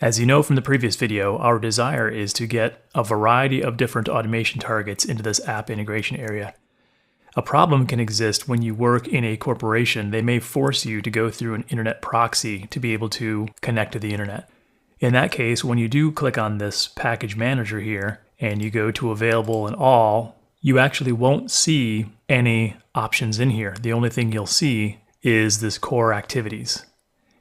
As you know from the previous video, our desire is to get a variety of different automation targets into this app integration area. A problem can exist when you work in a corporation. They may force you to go through an internet proxy to be able to connect to the internet. In that case, when you do click on this package manager here and you go to available and all, you actually won't see any options in here. The only thing you'll see is this core activities.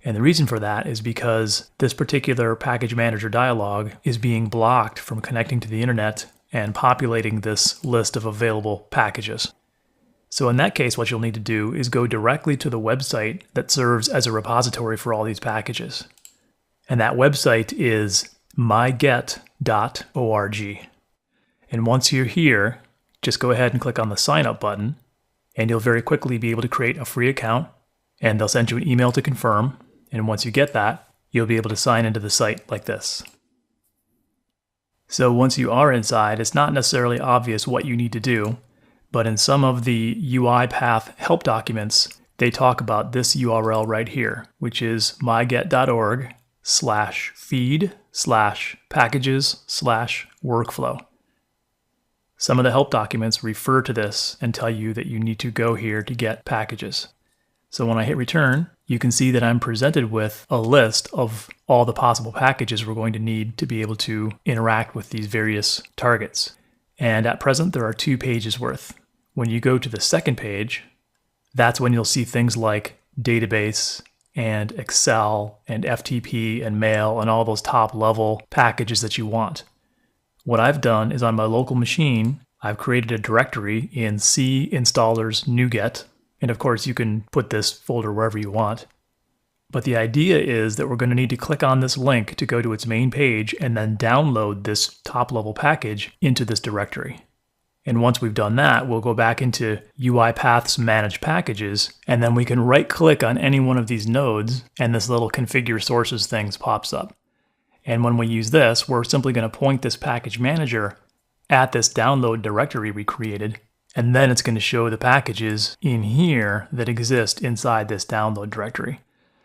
And the reason for that is because this particular package manager dialog is being blocked from connecting to the internet and populating this list of available packages. So in that case, what you'll need to do is go directly to the website that serves as a repository for all these packages. And that website is myget.org. And once you're here, just go ahead and click on the sign up button, and you'll very quickly be able to create a free account, and they'll send you an email to confirm. And once you get that, you'll be able to sign into the site like this. So once you are inside, it's not necessarily obvious what you need to do, but in some of the UiPath help documents, they talk about this URL right here, which is myget.org/feed/packages/workflow. Some of the help documents refer to this and tell you that you need to go here to get packages. So when I hit return, you can see that I'm presented with a list of all the possible packages we're going to need to be able to interact with these various targets. And at present, there are 2 pages worth. When you go to the second page, that's when you'll see things like database and Excel and FTP and mail and all those top level packages that you want. What I've done is on my local machine, I've created a directory in C installers NuGet. And of course, you can put this folder wherever you want. But the idea is that we're going to need to click on this link to go to its main page and then download this top-level package into this directory. And once we've done that, we'll go back into UiPath's Manage Packages, and then we can right-click on any one of these nodes, and this little Configure Sources thing pops up. And when we use this, we're simply going to point this package manager at this download directory we created, and then it's going to show the packages in here that exist inside this download directory.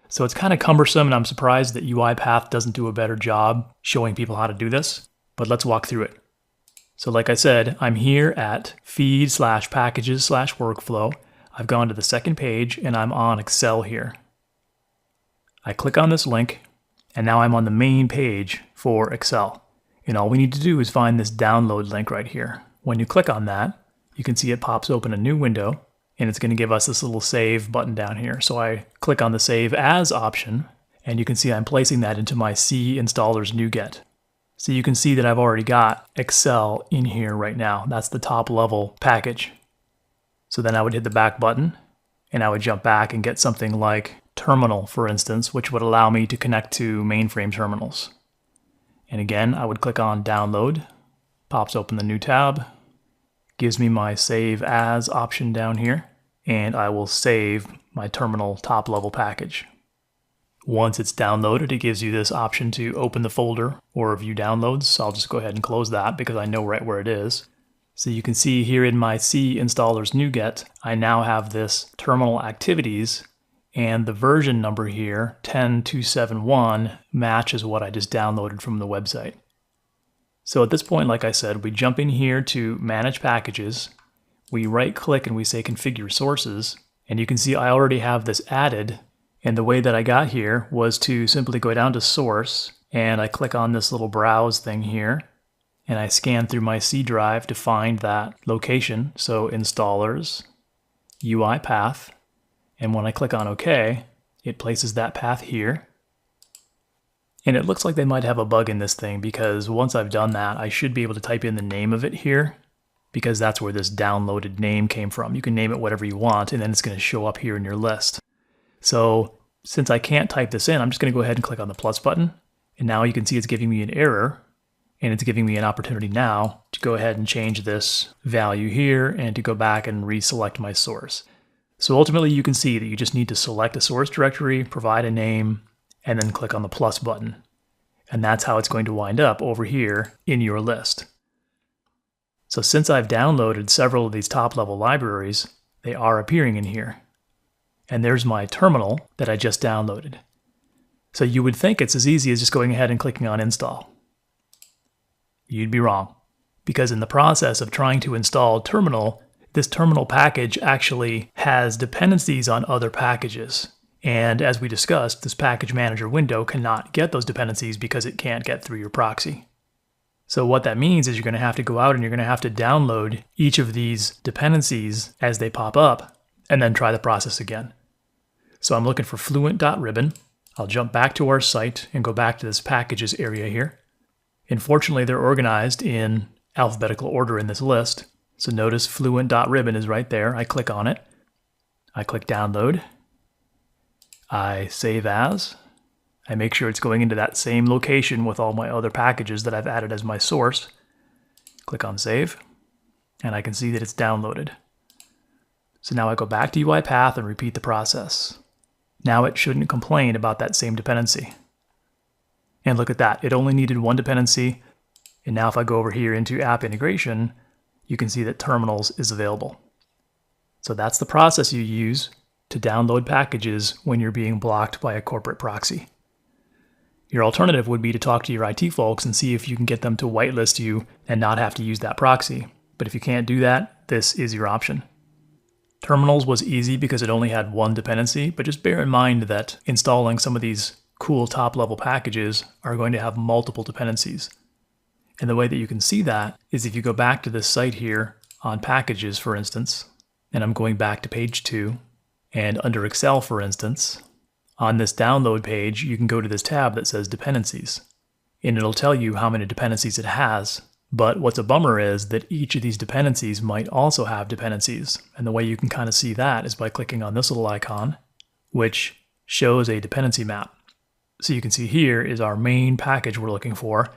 So it's kind of cumbersome, and I'm surprised that UiPath doesn't do a better job showing people how to do this, but let's walk through it. So like I said, I'm here at feed/packages/workflow. I've gone to the second page, and I'm on Excel here. I click on this link, and now I'm on the main page for Excel. And all we need to do is find this download link right here. When you click on that, you can see it pops open a new window, and it's going to give us this little save button down here. So I click on the save as option, and you can see I'm placing that into my C installers NuGet. So you can see that I've already got Excel in here right now. That's the top level package. So then I would hit the back button, and I would jump back and get something like Terminal, for instance, which would allow me to connect to mainframe terminals. And again, I would click on Download, pops open the new tab, gives me my Save As option down here, and I will save my terminal top level package. Once it's downloaded, it gives you this option to open the folder or view downloads. So I'll just go ahead and close that because I know right where it is. So you can see here in my C installers NuGet, I now have this terminal activities, and the version number here, 10271, matches what I just downloaded from the website. So at this point, like I said, we jump in here to Manage Packages. We right-click and we say Configure Sources. And you can see I already have this added. And the way that I got here was to simply go down to Source, and I click on this little Browse thing here. And I scan through my C drive to find that location. So Installers, UiPath. And when I click on OK, it places that path here. And it looks like they might have a bug in this thing, because once I've done that, I should be able to type in the name of it here, because that's where this downloaded name came from. You can name it whatever you want, and then it's going to show up here in your list. So since I can't type this in, I'm just going to go ahead and click on the plus button. And now you can see it's giving me an error, and it's giving me an opportunity now to go ahead and change this value here and to go back and reselect my source. So ultimately, you can see that you just need to select a source directory, provide a name, and then click on the plus button. And that's how it's going to wind up over here in your list. So since I've downloaded several of these top-level libraries, they are appearing in here. And there's my terminal that I just downloaded. So you would think it's as easy as just going ahead and clicking on install. You'd be wrong, because in the process of trying to install terminal, this terminal package actually has dependencies on other packages. And as we discussed, this package manager window cannot get those dependencies because it can't get through your proxy. So what that means is you're going to have to go out and you're going to have to download each of these dependencies as they pop up and then try the process again. So I'm looking for fluent.ribbon. I'll jump back to our site and go back to this packages area here. Unfortunately, they're organized in alphabetical order in this list. So notice fluent.ribbon is right there. I click on it. I click download. I save as. I make sure it's going into that same location with all my other packages that I've added as my source. Click on save, and I can see that it's downloaded. So now I go back to UiPath and repeat the process. Now it shouldn't complain about that same dependency. And look at that, it only needed one dependency. And now if I go over here into app integration, you can see that terminals is available. So that's the process you use to download packages when you're being blocked by a corporate proxy. Your alternative would be to talk to your IT folks and see if you can get them to whitelist you and not have to use that proxy. But if you can't do that, this is your option. Terminals was easy because it only had one dependency, but just bear in mind that installing some of these cool top-level packages are going to have multiple dependencies. And the way that you can see that is if you go back to this site here on packages, for instance, and I'm going back to page 2, and under Excel, for instance, on this download page, you can go to this tab that says dependencies, and it'll tell you how many dependencies it has. But what's a bummer is that each of these dependencies might also have dependencies. And the way you can kind of see that is by clicking on this little icon, which shows a dependency map. So you can see here is our main package we're looking for,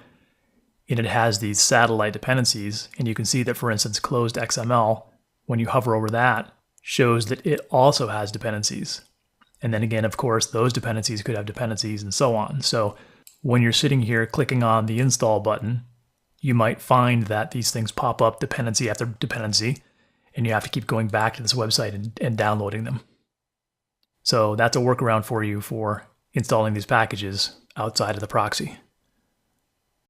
and it has these satellite dependencies. And you can see that, for instance, closed XML, when you hover over that, shows that it also has dependencies. And then again, of course, those dependencies could have dependencies and so on. So when you're sitting here clicking on the install button, you might find that these things pop up dependency after dependency, and you have to keep going back to this website and downloading them. So that's a workaround for you for installing these packages outside of the proxy.